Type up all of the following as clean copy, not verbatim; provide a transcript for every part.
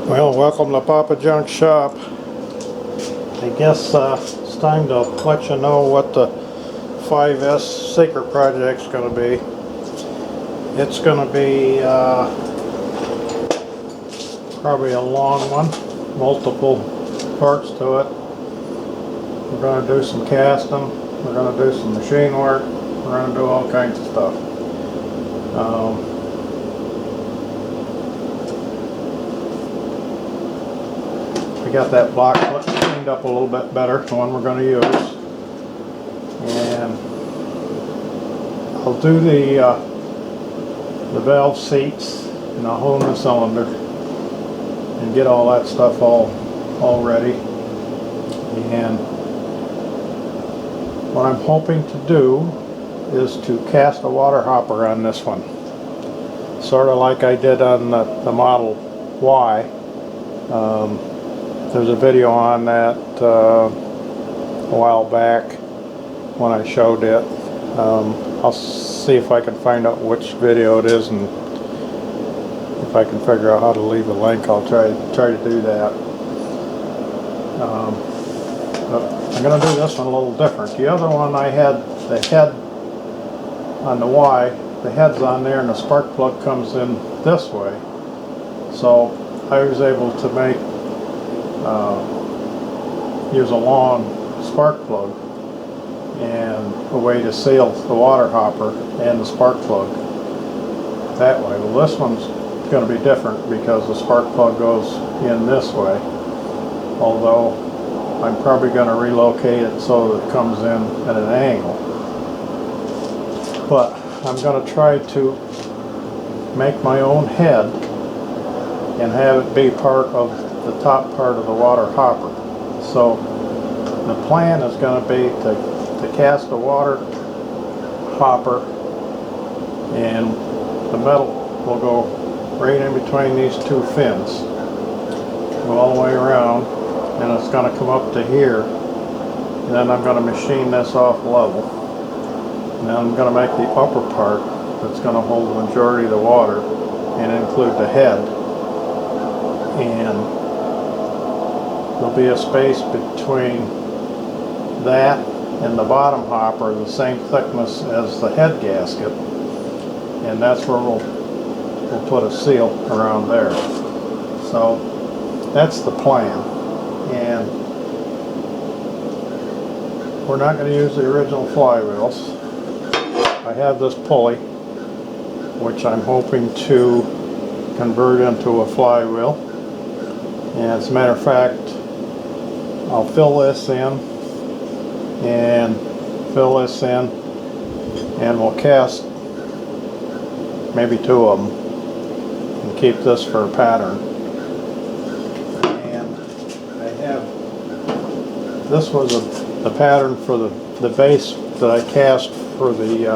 Well, welcome to Papa Junk's shop. I guess it's time to let you know what the 5S secret project's going to be. It's going to be probably a long one, multiple parts to it. We're going to do some casting, we're going to do some machine work, we're going to do all kinds of stuff. We got that block cleaned up a little bit better, the one we're going to use. And I'll do the valve seats, and I'll hone the cylinder and get all that stuff all ready. And what I'm hoping to do is to cast a water hopper on this one, sort of like I did on the Model Y. There's a video on that a while back when I showed it. I'll see if I can find out which video it is, and if I can figure out how to leave a link, I'll try to do that. But I'm going to do this one a little different. The other one I had the head on the Y, the head's on there and the spark plug comes in this way. So I was able to use a long spark plug and a way to seal the water hopper and the spark plug that way. Well, this one's going to be different because the spark plug goes in this way, although I'm probably going to relocate it so that it comes in at an angle. But I'm going to try to make my own head and have it be part of the top part of the water hopper. So the plan is going to be to cast a water hopper, and the metal will go right in between these two fins, go all the way around, and it's going to come up to here, and then I'm going to machine this off level, and then I'm going to make the upper part that's going to hold the majority of the water and include the head, and there'll be a space between that and the bottom hopper, the same thickness as the head gasket, and that's where we'll put a seal around there. So that's the plan, and we're not going to use the original flywheels. I have this pulley, which I'm hoping to convert into a flywheel, and as a matter of fact, I'll fill this in and fill this in, and we'll cast maybe 2 of them and keep this for a pattern. And I have, this was the pattern for the base that I cast for the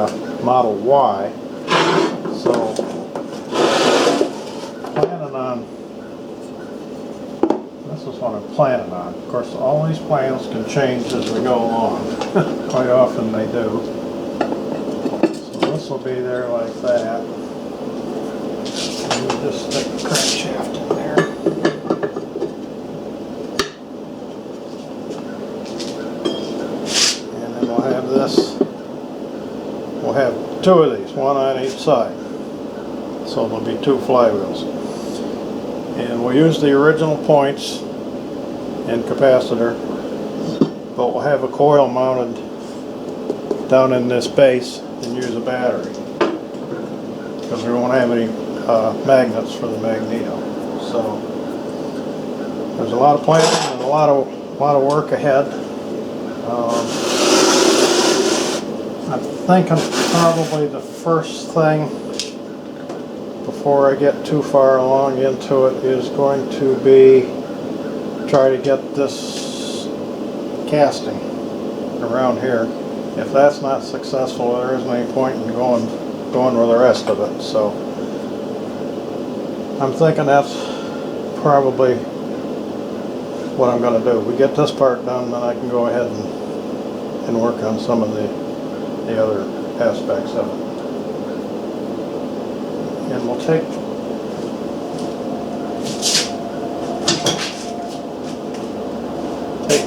Model Y. So planning on, this is what I'm planning on. Of course, all these plans can change as we go along. Quite often they do. So this will be there like that. And we'll just stick the crankshaft in there. And then we'll have this. We'll have 2 of these, one on each side. So there'll be 2 flywheels. And we'll use the original points and capacitor, but we'll have a coil mounted down in this base and use a battery, because we won't have any magnets for the magneto. So there's a lot of planning and a lot of work ahead. I'm thinking probably the first thing before I get too far along into it is going to be try to get this casting around here. If that's not successful, there isn't any point in going with the rest of it. So I'm thinking that's probably what I'm going to do. We get this part done, then I can go ahead and work on some of the other aspects of it. And we'll take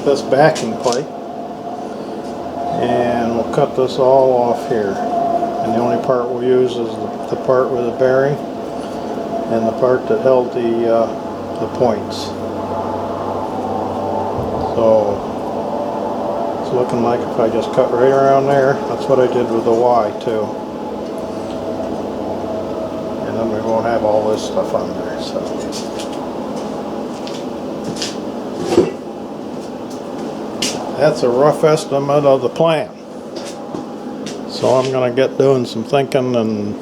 this backing plate, and we'll cut this all off here. And the only part we'll use is the part with the bearing and the part that held the points. So it's looking like if I just cut right around there, that's what I did with the Y too. And then we won't have all this stuff on there. So that's a rough estimate of the plan. So I'm going to get doing some thinking and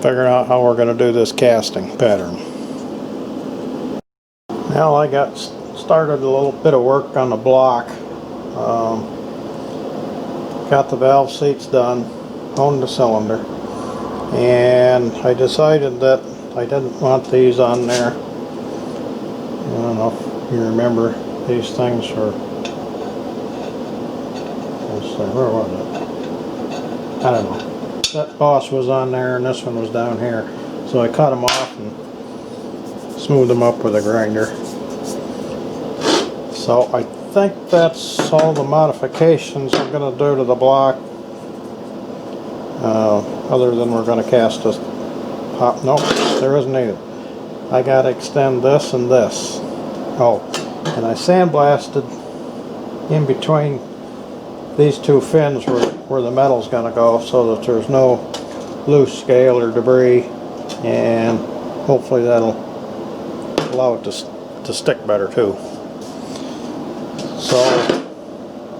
figuring out how we're going to do this casting pattern. Now I got started a little bit of work on the block. Got the valve seats done on the cylinder, and I decided that I didn't want these on there. I don't know if you remember, these things were, let's see, where was it? I don't know. That boss was on there and this one was down here, so I cut them off and smoothed them up with a grinder. So I think that's all the modifications I'm going to do to the block, other than we're going to cast this top. Nope, there isn't either. I got to extend this and this. Oh, and I sandblasted in between these two fins where the metal's going to go, so that there's no loose scale or debris, and hopefully that'll allow it to stick better too. So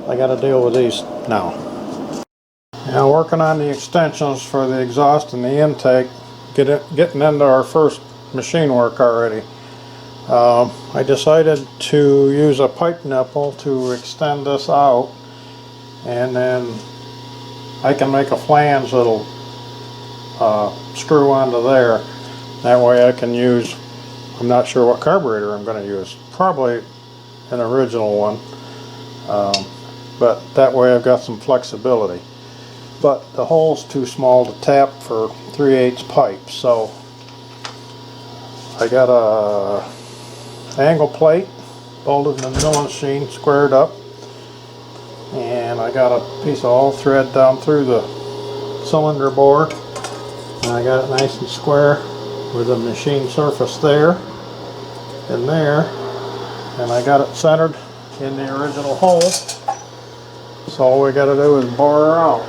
I got to deal with these now. Now working on the extensions for the exhaust and the intake, getting into our first machine work already. I decided to use a pipe nipple to extend this out, and then I can make a flange that'll screw onto there. That way I can use, I'm not sure what carburetor I'm going to use, probably an original one, but that way I've got some flexibility. But the hole's too small to tap for 3/8 pipe, so I got a angle plate bolted in the milling machine, squared up, and I got a piece of all thread down through the cylinder bore, and I got it nice and square with the machine surface there and there, and I got it centered in the original hole. So all we got to do is bore her out.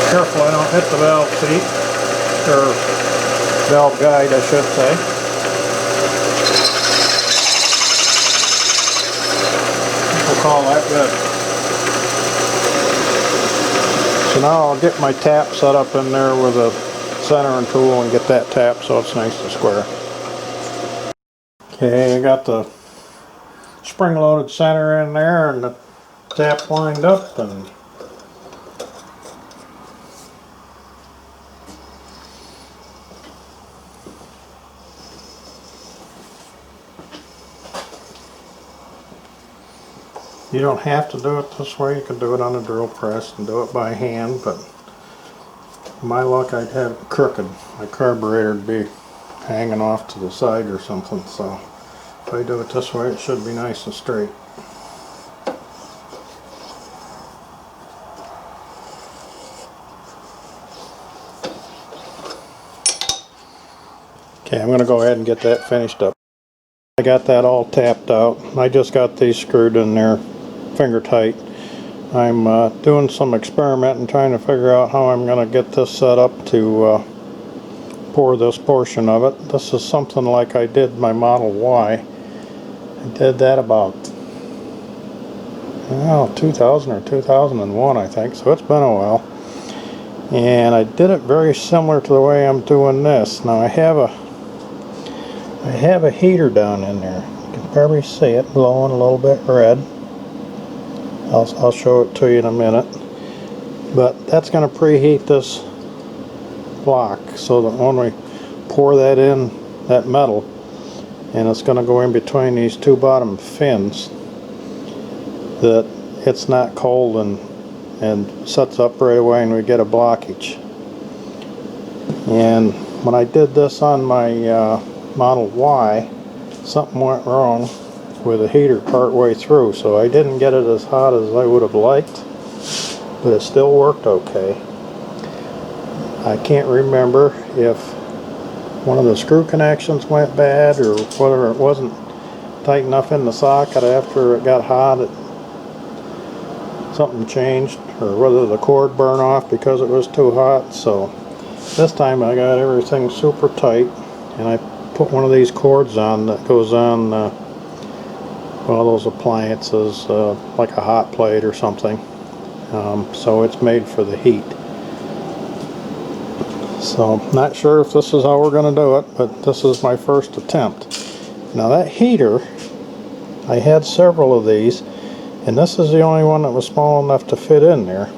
Careful I don't hit the valve seat, or valve guide I should say. We'll call that good. So now I'll get my tap set up in there with a centering tool and get that tap so it's nice and square. Okay, I got the spring-loaded center in there and the tap lined up, and you don't have to do it this way. You can do it on a drill press and do it by hand, but my luck, I'd have it crooked. My carburetor would be hanging off to the side or something, so if I do it this way, it should be nice and straight. Okay, I'm going to go ahead and get that finished up. I got that all tapped out. I just got these screwed in there finger tight. I'm doing some experimenting, trying to figure out how I'm going to get this set up to pour this portion of it. This is something like I did my Model Y. I did that about well, 2000 or 2001, I think, so it's been a while. And I did it very similar to the way I'm doing this. Now I have a heater down in there. You can probably see it glowing a little bit red. I'll show it to you in a minute. But that's going to preheat this block so that when we pour that in, that metal, and it's going to go in between these two bottom fins, that it's not cold and sets up right away and we get a blockage. And when I did this on my Model Y, something went wrong with the heater part way through, so I didn't get it as hot as I would have liked, but it still worked okay. I can't remember if one of the screw connections went bad or whether it wasn't tight enough in the socket after it got hot, something changed, or whether the cord burned off because it was too hot. So this time I got everything super tight, and I put one of these cords on that goes on well, those appliances, like a hot plate or something, so it's made for the heat. So not sure if this is how we're going to do it, but this is my first attempt. Now that heater, I had several of these, and this is the only one that was small enough to fit in there,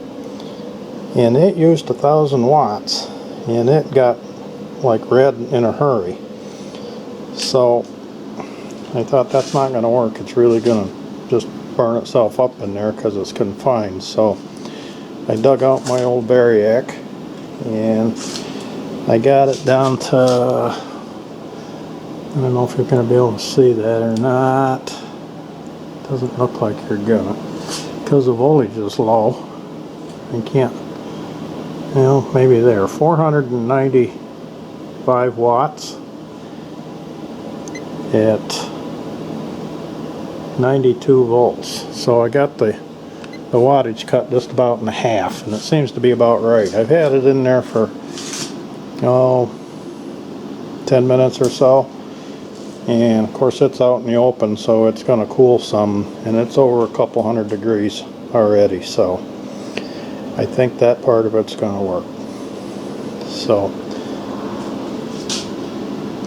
and it used 1,000 watts, and it got like red in a hurry. So I thought that's not going to work. It's really going to just burn itself up in there because it's confined. So I dug out my old Variac and I got it down to, I don't know if you're going to be able to see that or not. Doesn't look like you're gonna, because the voltage is low. You can't, you know, maybe there. 495 watts at 92 volts. So I got the wattage cut just about in half, and it seems to be about right. I've had it in there for 10 minutes or so, and of course it's out in the open, so it's going to cool some, and it's over a couple hundred degrees already, so I think that part of it's going to work. So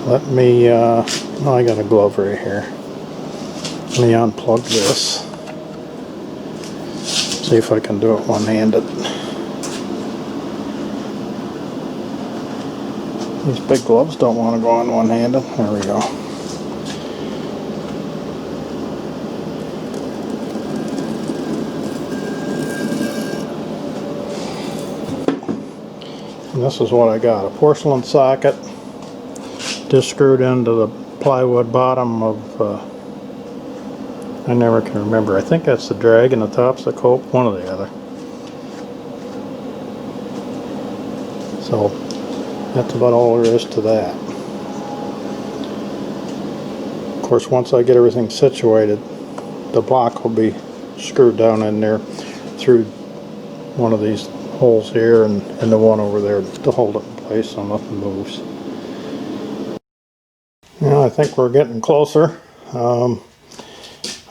let me oh, I got a glove right here. Let me unplug this, see if I can do it one-handed. These big gloves don't want to go on one-handed. There we go. And this is what I got. A porcelain socket just screwed into the plywood bottom of I never can remember. I think that's the drag and the top's the cope, one or the other. So that's about all there is to that. Of course, once I get everything situated, the block will be screwed down in there through one of these holes here and the one over there to hold it in place so nothing moves. Now I think we're getting closer.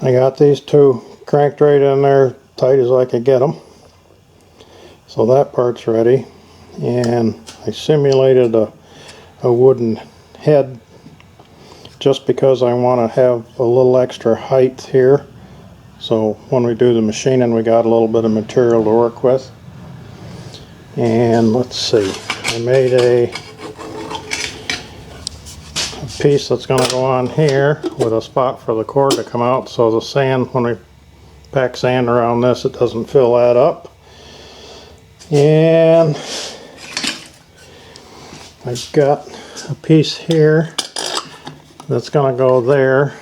I got these two cranked right in there, tight as I could get them. So that part's ready. And I simulated a wooden head just because I want to have a little extra height here. So when we do the machining, we got a little bit of material to work with. And let's see, I made a piece that's going to go on here with a spot for the cord to come out, so the sand, when we pack sand around this, it doesn't fill that up. And I've got a piece here that's going to go there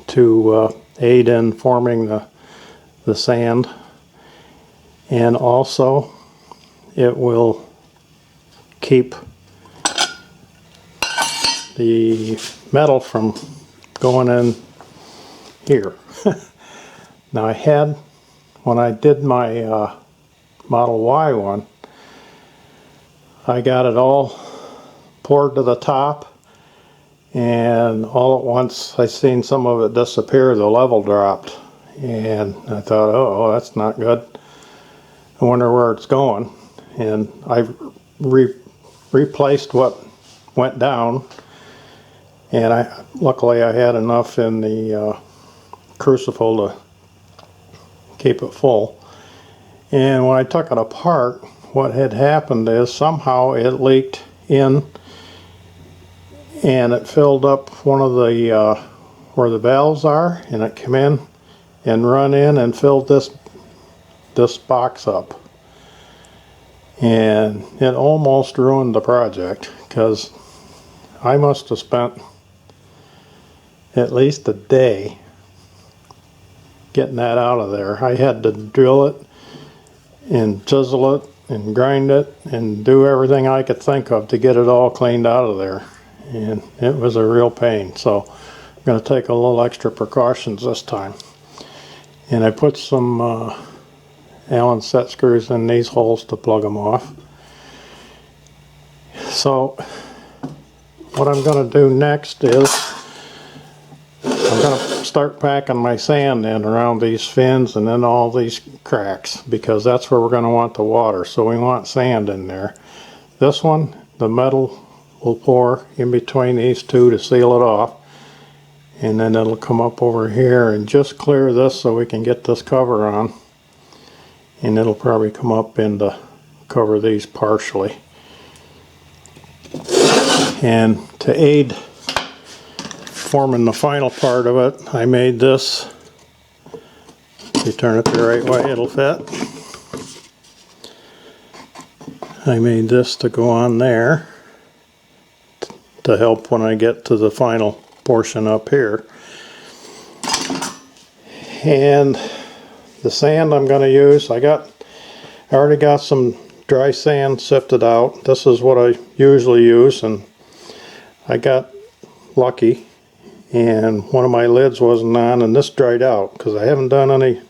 to aid in forming the sand, and also it will keep the metal from going in here. Now I had, when I did my Model Y one, I got it all poured to the top, and all at once I seen some of it disappear. The level dropped, and I thought, oh, that's not good. I wonder where it's going. And I replaced what went down, and luckily I had enough in the crucible to keep it full. And when I took it apart, what had happened is somehow it leaked in, and it filled up one of the where the valves are, and it came in and run in and filled this box up. And it almost ruined the project, because I must have spent at least a day getting that out of there. I had to drill it and chisel it and grind it and do everything I could think of to get it all cleaned out of there. And it was a real pain. So I'm going to take a little extra precautions this time. And I put some Allen set screws in these holes to plug them off. So what I'm going to do next is I'm going to start packing my sand in around these fins and then all these cracks, because that's where we're going to want the water. So we want sand in there. This one, the metal will pour in between these two to seal it off, and then it'll come up over here and just clear this so we can get this cover on, and it'll probably come up and cover these partially. And to aid forming the final part of it, I made this. If you turn it the right way, it'll fit. I made this to go on there to help when I get to the final portion up here. And the sand I'm going to use, I already got some dry sand sifted out. This is what I usually use, and I got lucky and one of my lids wasn't on, and this dried out because I haven't done any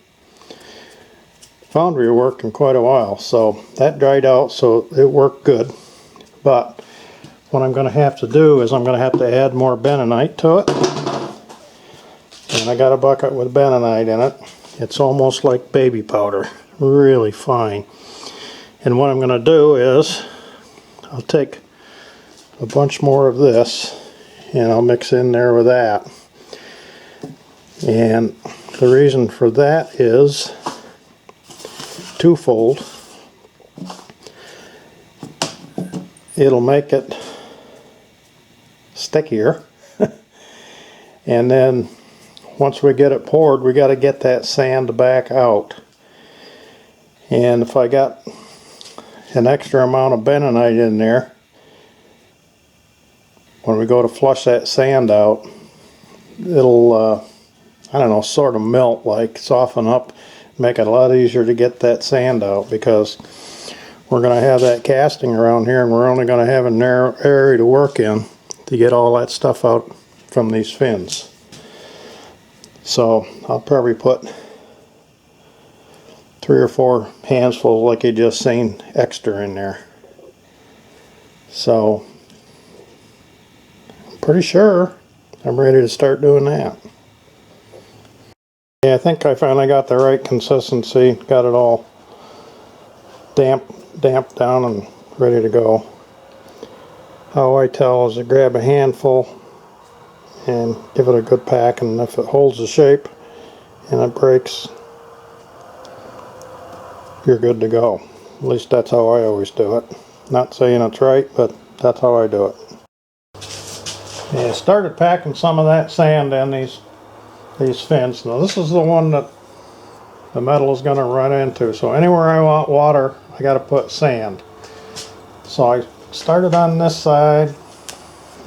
foundry work in quite a while. So that dried out, so it worked good. But what I'm going to have to do is I'm going to have to add more bentonite to it. And I got a bucket with bentonite in it. It's almost like baby powder, really fine. And what I'm going to do is I'll take a bunch more of this and I'll mix in there with that. And the reason for that is twofold. It'll make it stickier. And then once we get it poured, we got to get that sand back out. And if I got an extra amount of bentonite in there, when we go to flush that sand out, it'll I don't know, sort of melt, like soften up, make it a lot easier to get that sand out, because we're going to have that casting around here and we're only going to have a narrow area to work in to get all that stuff out from these fins. So I'll probably put 3 or 4 handfuls, like you just seen, extra in there. So I'm pretty sure I'm ready to start doing that. Yeah, I think I finally got the right consistency, got it all damped down and ready to go. How I tell is to grab a handful and give it a good pack, and if it holds the shape and it breaks, you're good to go. At least that's how I always do it. Not saying it's right, but that's how I do it. Yeah, I started packing some of that sand in these fins. Now this is the one that the metal is going to run into. So anywhere I want water, I got to put sand. So I started on this side,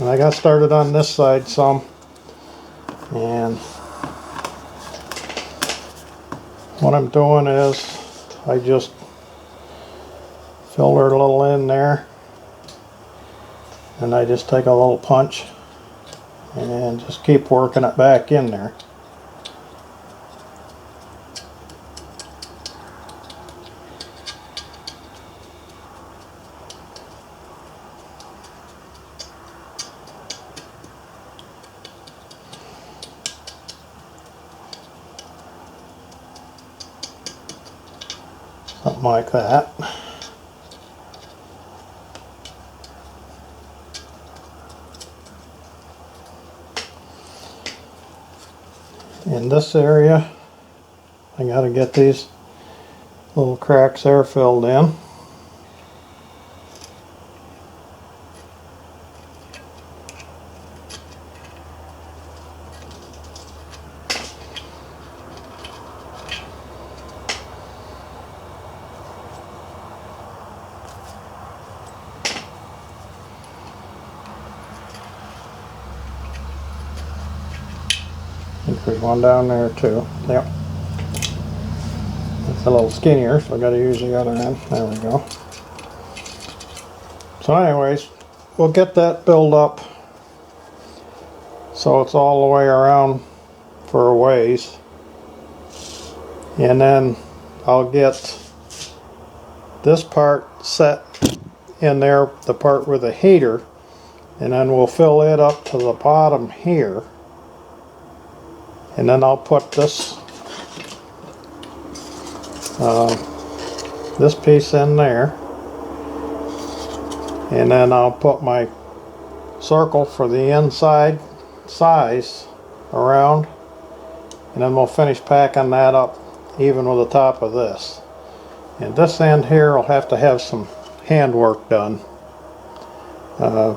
and I got started on this side some. And what I'm doing is I just filter a little in there, and I just take a little punch and just keep working it back in there. Something like that. In this area, I got to get these little cracks there filled in. I think there's one down there too. Yep. It's a little skinnier, so I got to use the other end. There we go. So anyways, we'll get that built up so it's all the way around for a ways. And then I'll get this part set in there, the part with the heater, and then we'll fill it up to the bottom here. And then I'll put this this piece in there, and then I'll put my circle for the inside size around, and then we'll finish packing that up even with the top of this. And this end here will have to have some handwork done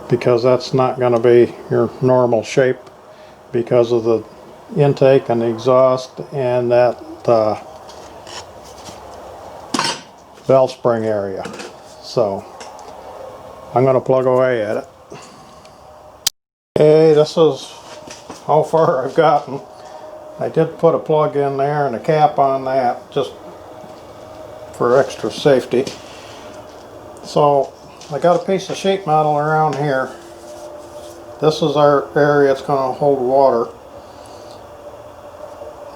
because that's not going to be your normal shape because of the intake and the exhaust and that valve spring area. So I'm going to plug away at it. Okay, this is how far I've gotten. I did put a plug in there and a cap on that just for extra safety. So I got a piece of sheet metal around here. This is our area that's going to hold water.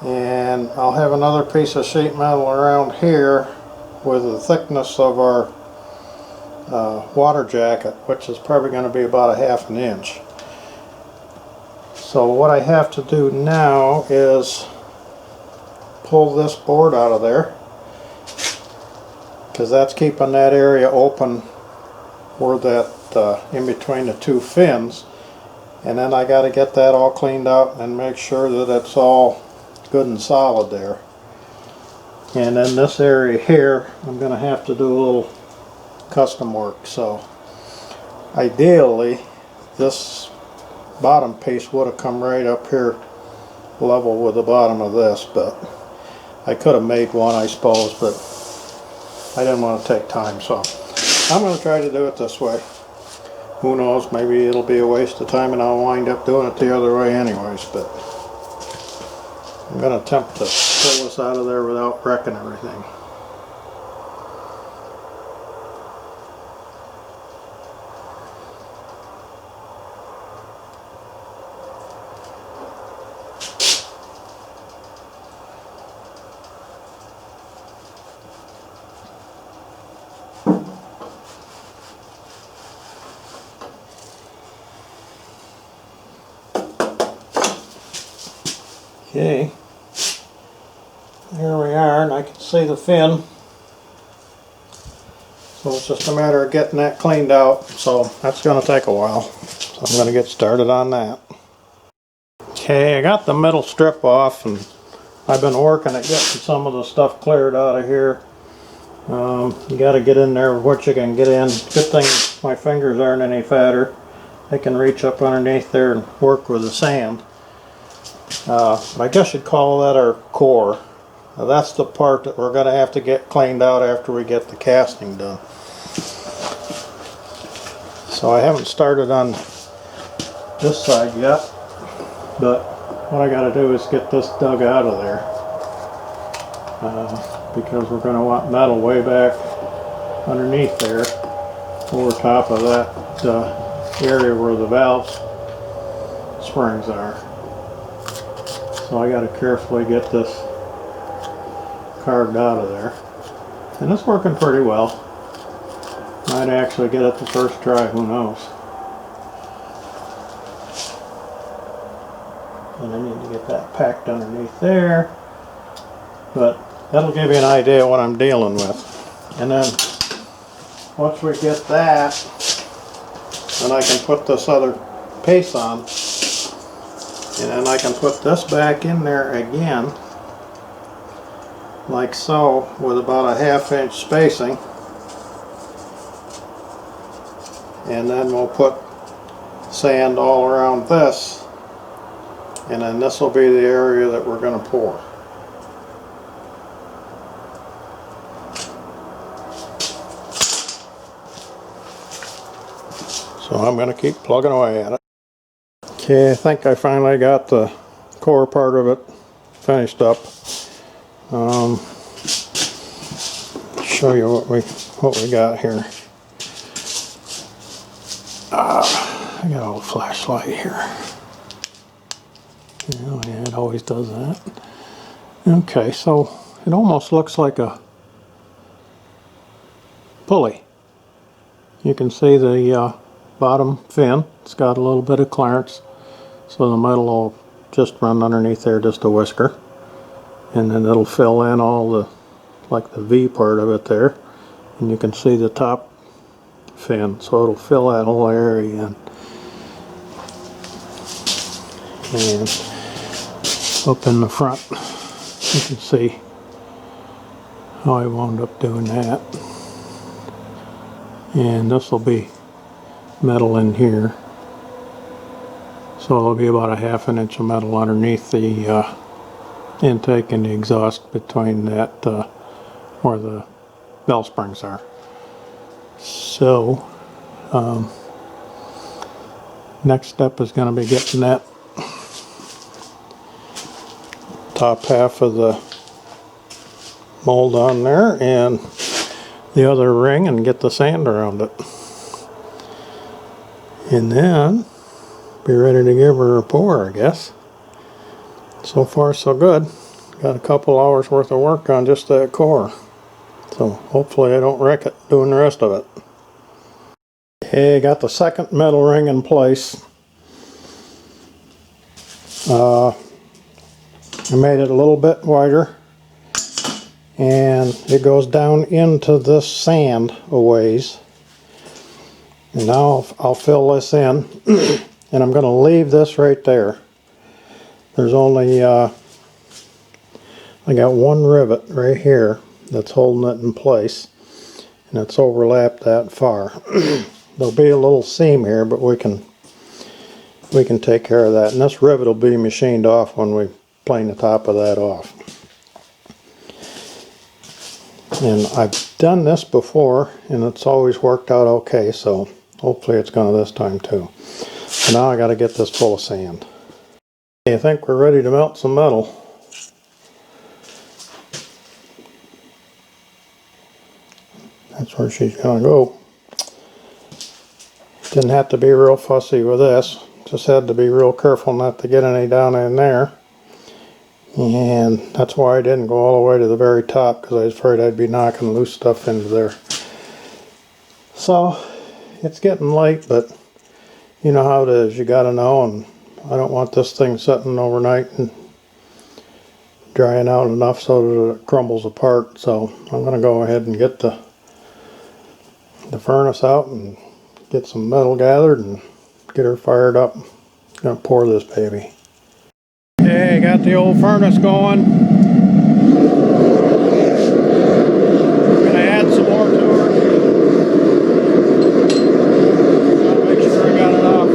And I'll have another piece of sheet metal around here with the thickness of our water jacket, which is probably going to be about a ½ inch. So what I have to do now is pull this board out of there, because that's keeping that area open where that in between the two fins. And then I got to get that all cleaned out and make sure that it's all good and solid there. And then this area here, I'm going to have to do a little custom work. So ideally this bottom piece would have come right up here level with the bottom of this, but I could have made one, I suppose, but I didn't want to take time, so I'm going to try to do it this way. Who knows, maybe it'll be a waste of time and I'll wind up doing it the other way anyways, but I'm going to attempt to pull this out of there without wrecking everything. Okay, there we are, and I can see the fin. So it's just a matter of getting that cleaned out. So that's going to take a while. So I'm going to get started on that. Okay, I got the middle strip off, and I've been working at getting some of the stuff cleared out of here. You got to get in there with what you can get in. Good thing my fingers aren't any fatter. I can reach up underneath there and work with the sand. I guess you'd call that our core. Now that's the part that we're going to have to get cleaned out after we get the casting done. So I haven't started on this side yet, but what I got to do is get this dug out of there because we're going to want metal way back underneath there over top of that area where the valve springs are. So I got to carefully get this carved out of there. And it's working pretty well. Might actually get it the first try, who knows. And I need to get that packed underneath there. But that'll give you an idea of what I'm dealing with. And then once we get that, then I can put this other piece on, and then I can put this back in there again, like so, with about a 1/2 inch spacing. And then we'll put sand all around this, and then this will be the area that we're going to pour. So I'm going to keep plugging away at it. Okay, I think I finally got the core part of it finished up. Show you what we got here. I got a little flashlight here. Yeah, it always does that. Okay, so it almost looks like a pulley. You can see the bottom fin. It's got a little bit of clearance, so the metal will just run underneath there just a whisker, and then it'll fill in all the, like the V part of it there, and you can see the top fin, so it'll fill that whole area in. And up in the front you can see how I wound up doing that. And this will be metal in here, so it'll be about a 1/2 inch of metal underneath the intake and the exhaust, between that where the bell springs are. So next step is going to be getting that top half of the mold on there and the other ring, and get the sand around it, and then be ready to give her a pour, I guess. So far so good. Got a couple hours worth of work on just that core, so hopefully I don't wreck it doing the rest of it. Okay, got the second metal ring in place. I made it a little bit wider, and it goes down into this sand a ways. And now I'll fill this in, and I'm going to leave this right there. There's only I got one rivet right here that's holding it in place, and it's overlapped that far. There'll be a little seam here, but we can take care of that, and this rivet will be machined off when we plane the top of that off. And I've done this before, and it's always worked out okay, so hopefully it's going to this time too. So now I got to get this full of sand. Okay, I think we're ready to melt some metal. That's where she's going to go. Didn't have to be real fussy with this. Just had to be real careful not to get any down in there. And that's why I didn't go all the way to the very top, because I was afraid I'd be knocking loose stuff into there. So it's getting late, but you know how it is. You got to know, and I don't want this thing sitting overnight and drying out enough so that it crumbles apart. So I'm going to go ahead and get the furnace out and get some metal gathered and get her fired up. I'm going to pour this baby. Okay, got the old furnace going. I'm going to add some more to her. Gotta make sure I got enough.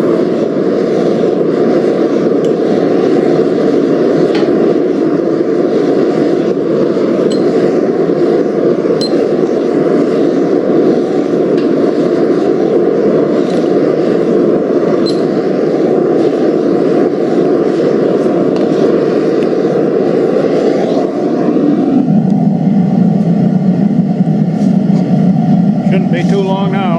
Shouldn't be too long now.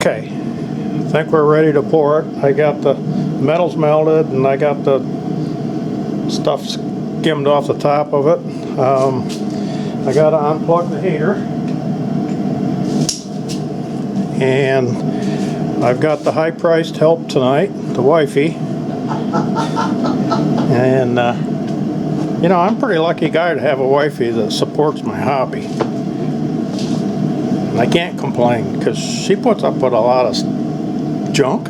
Okay, I think we're ready to pour it. I got the metals melted, and I got the stuff skimmed off the top of it. I got to unplug the heater, and I've got the high-priced help tonight, the wifey. And you know, I'm a pretty lucky guy to have a wifey that supports my hobby. I can't complain because she puts up with a lot of junk.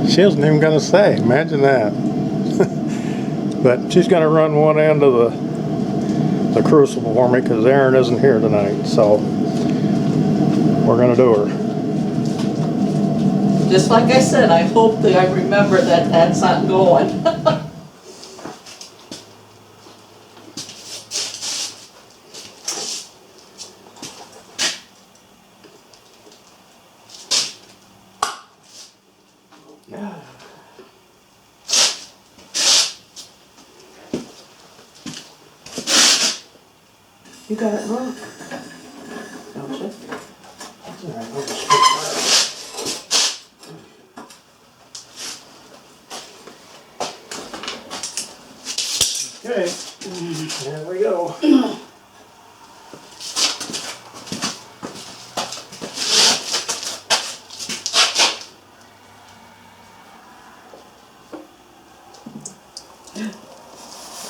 She isn't even going to say. Imagine that. But she's going to run one end of the crucible for me because Aaron isn't here tonight. So we're going to do her. Just like I said, I hope that I remember that that's not going. You got it wrong, don't you? That's all right. I'll just fix that. Okay, there we go.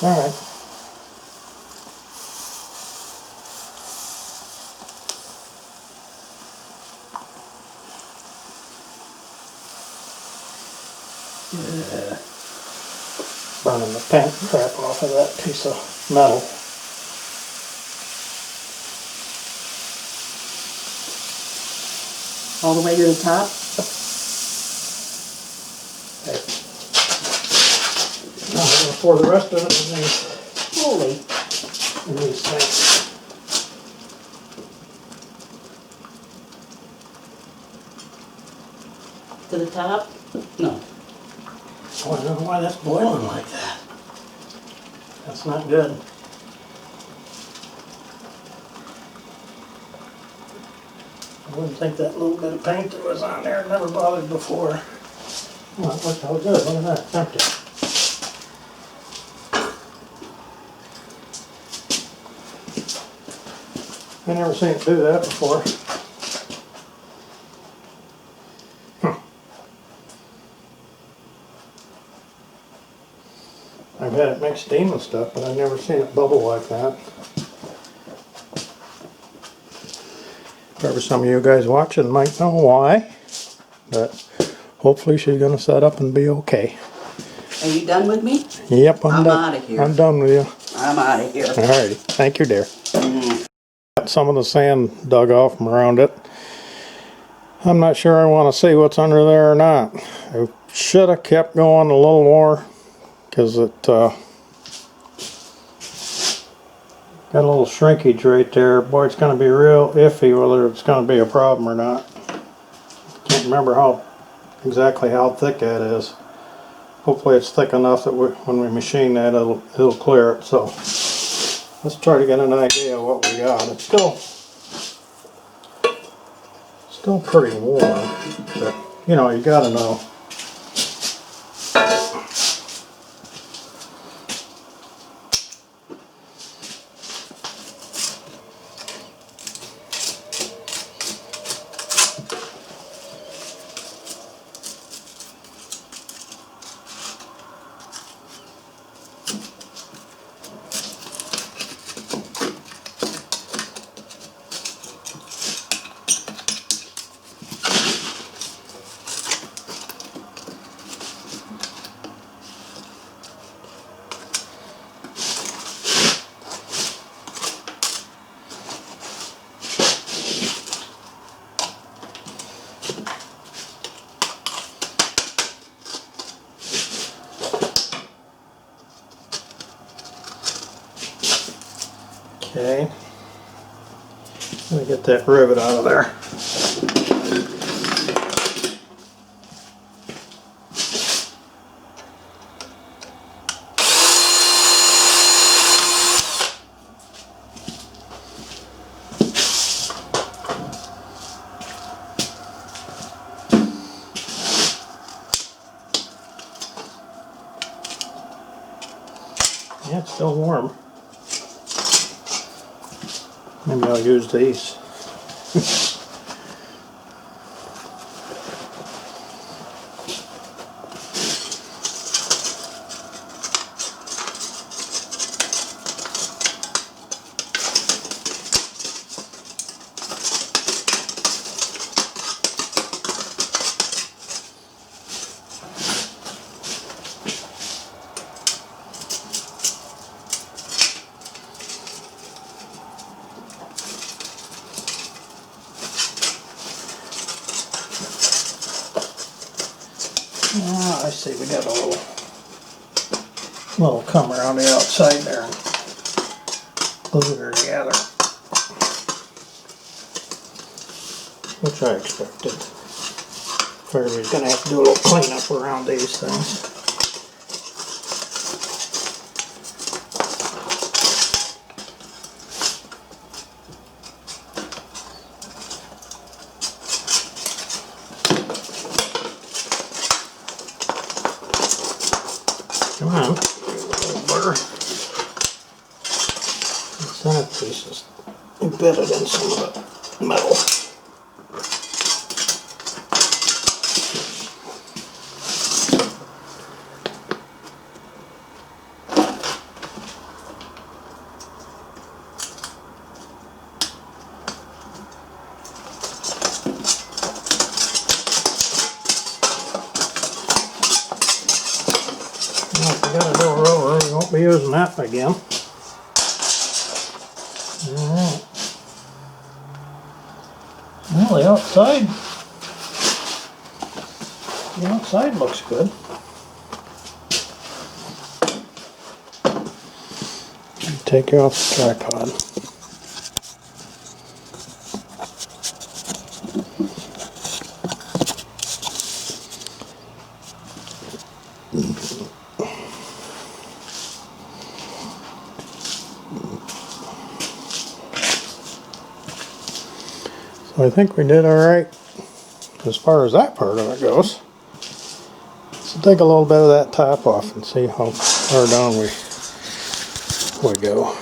All right. Burning the paint crap off of that piece of metal. All the way to the top? Okay. Now I'm going to pour the rest of it Holy. in these things. To the top? No. Oh, I don't know why that's boiling like that. That's not good. I wouldn't think that little bit of paint that was on there never bothered before. Oh, it looked all good. Look at that. It's empty. I never seen it do that before. I've had it make steam and stuff, but I've never seen it bubble like that. Probably some of you guys watching might know why, but hopefully she's going to set up and be okay. Are you done with me? Yep, I'm done. outta here. I'm done with you. I'm out of here. Alrighty, thank you, dear. Got some of the sand dug off from around it. I'm not sure I want to see what's under there or not. I should have kept going a little more because it got a little shrinkage right there. Boy, it's going to be real iffy whether it's going to be a problem or not. Can't remember exactly how thick that is. Hopefully it's thick enough that when we machine that it'll clear it. So let's try to get an idea of what we got. It's still pretty warm, but you know, you got to know. Okay, let me get that rivet out of there. Yeah, it's still warm. Maybe I'll use these. see, we got a little come around the outside there and glue her together. Which I expected. Figured we was gonna have to do a little cleanup around these things. Come on, a little butter. The centerpiece is embedded in some of the metal. Well, if we got a door over, we won't be using that again. Alright. Well, the outside looks good. Take you off the tripod. So I think we did alright as far as that part of it goes. So take a little bit of that top off and see how far down we go.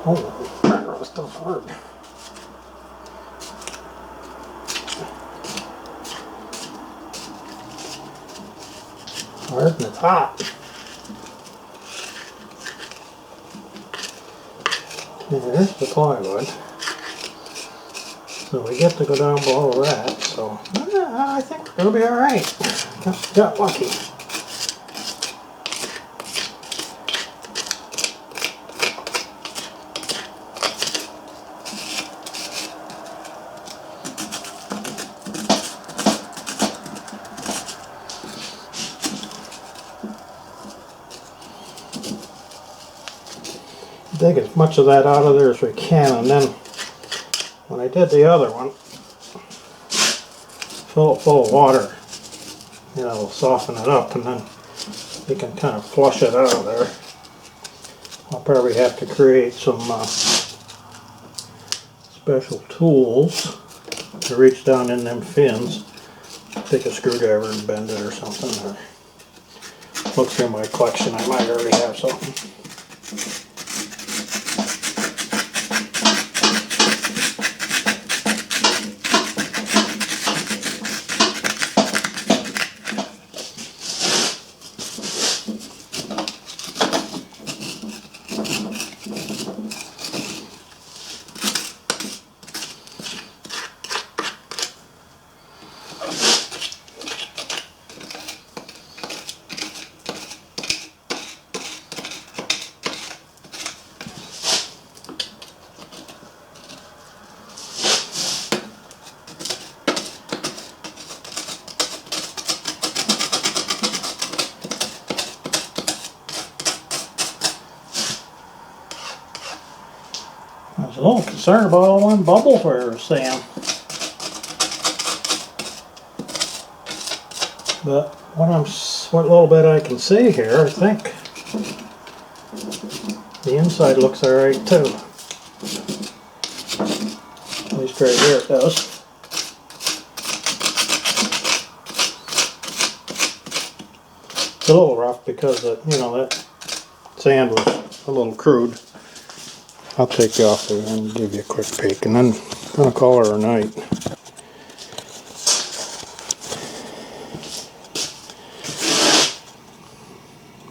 Oh, that was still hard. Hard and it's hot. There's the plywood. So we get to go down below that, so I think it'll be alright. Got lucky. Dig as much of that out of there as we can, and then when I did the other one, fill it full of water. You know, we'll soften it up, and then you can kind of flush it out of there. I'll probably have to create some special tools to reach down in them fins. Take a screwdriver and bend it or something. Or look through my collection, I might already have something. I was a little concerned about all one bubbles we were seeing. But what little bit I can see here, I think the inside looks alright too. At least right here it does. It's a little rough because you know, that sand was a little crude. I'll take you off there and give you a quick peek, and then I'm going to call her a night.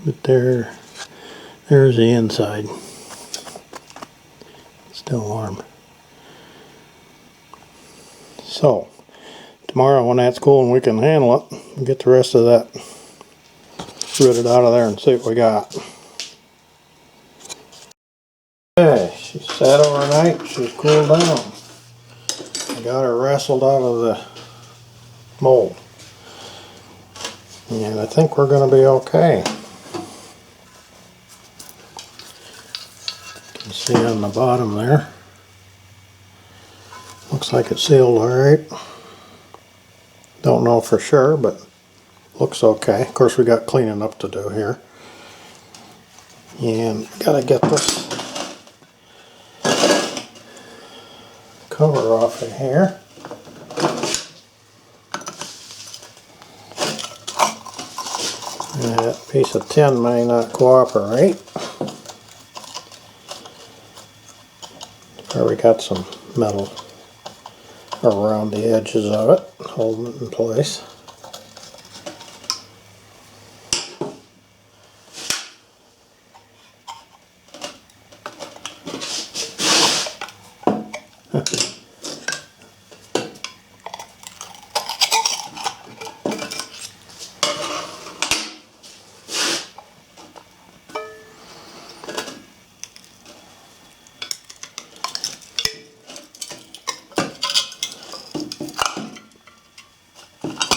But there's the inside. Still warm. So, tomorrow when that's cool and we can handle it, we'll get the rest of that rid it out of there and see what we got. Okay, she sat overnight, she's cooled down. I got her wrestled out of the mold. And I think we're going to be okay. You can see on the bottom there. Looks like it's sealed alright. Don't know for sure, but looks okay. Of course we got cleaning up to do here. And gotta get this cover off of here. And that piece of tin may not cooperate. There we got some metal around the edges of it, holding it in place.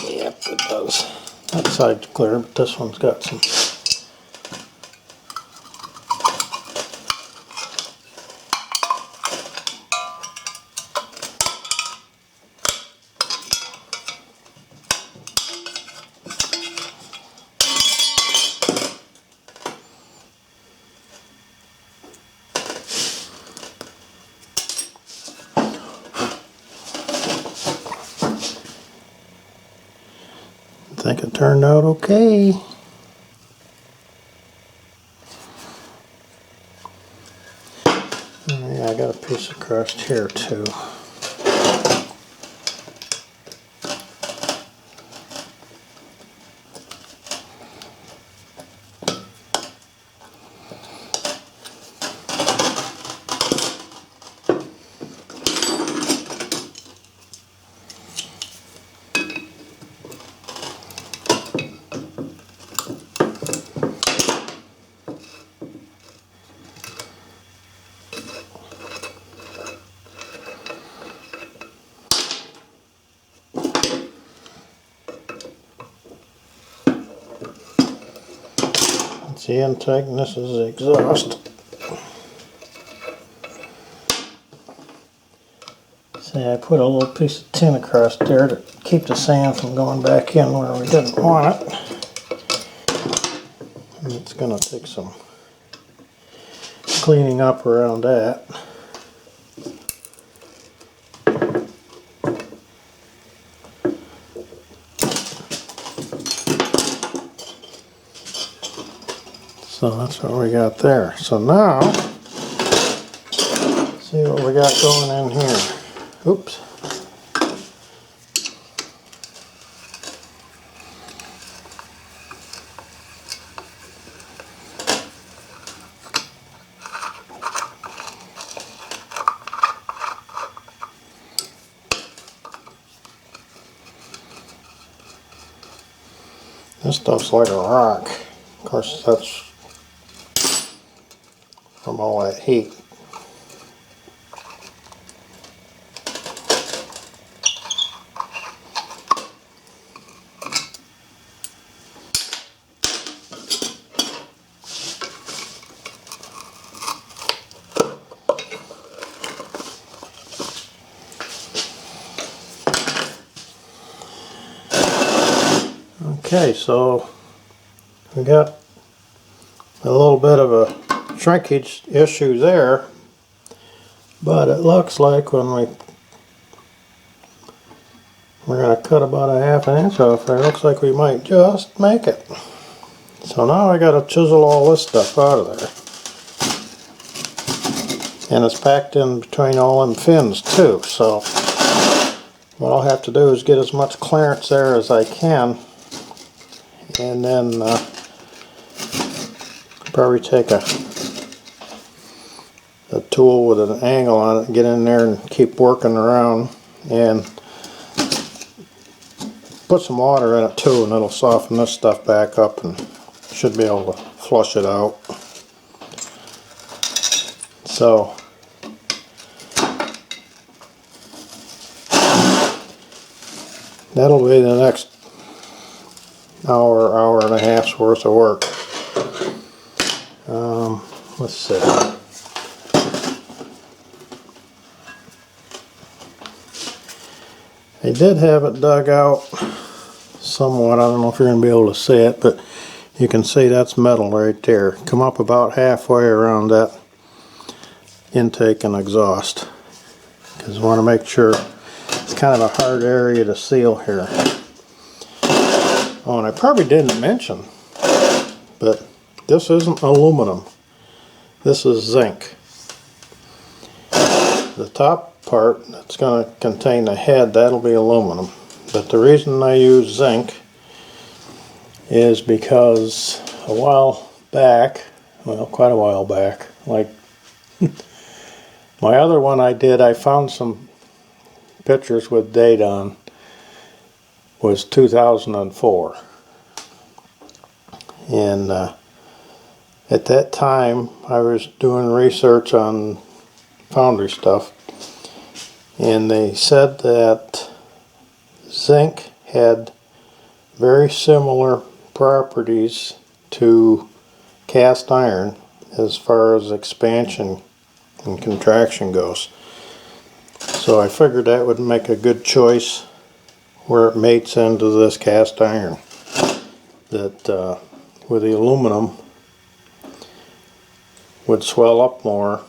Yep, it does. That side's clear, but this one's got some. I think it turned out okay. Yeah, I got a piece of crust here too. That's the intake and this is the exhaust. See, I put a little piece of tin across there to keep the sand from going back in where we didn't want it. And it's going to take some cleaning up around that. So that's what we got there. So now, see what we got going in here. Oops. This stuff's like a rock. Of course, that's from all that heat. Okay, so we got a little bit of a shrinkage issue there, but it looks like when we're going to cut about a ½ inch off there, it looks like we might just make it. So now I got to chisel all this stuff out of there, and it's packed in between all them fins too, so what I'll have to do is get as much clearance there as I can, and then probably take a tool with an angle on it, get in there and keep working around, and put some water in it too, and it'll soften this stuff back up and should be able to flush it out. So that'll be the next hour and a half's worth of work. Let's see. I did have it dug out somewhat. I don't know if you're going to be able to see it, but you can see that's metal right there. Come up about halfway around that intake and exhaust, because I want to make sure it's kind of a hard area to seal here. Oh, and I probably didn't mention, but this isn't aluminum. This is zinc. The top part that's going to contain the head, that'll be aluminum. But the reason I use zinc is because a while back, well, quite a while back, like my other one I found some pictures with date on, was 2004. And at that time I was doing research on foundry stuff, and they said that zinc had very similar properties to cast iron as far as expansion and contraction goes. So I figured that would make a good choice where it mates into this cast iron. That with the aluminum would swell up more,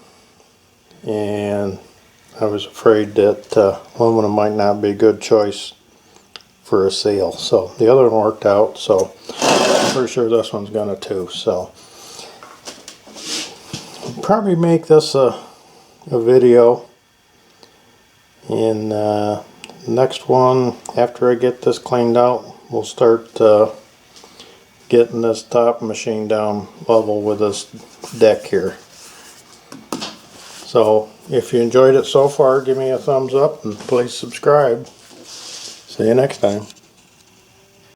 and I was afraid that aluminum might not be a good choice for a seal. So the other one worked out, so I'm pretty sure this one's gonna too. So I'll probably make this a video, and next one, after I get this cleaned out, we'll start getting this top machine down level with this deck here. So if you enjoyed it so far, give me a thumbs up and please subscribe. See you next time.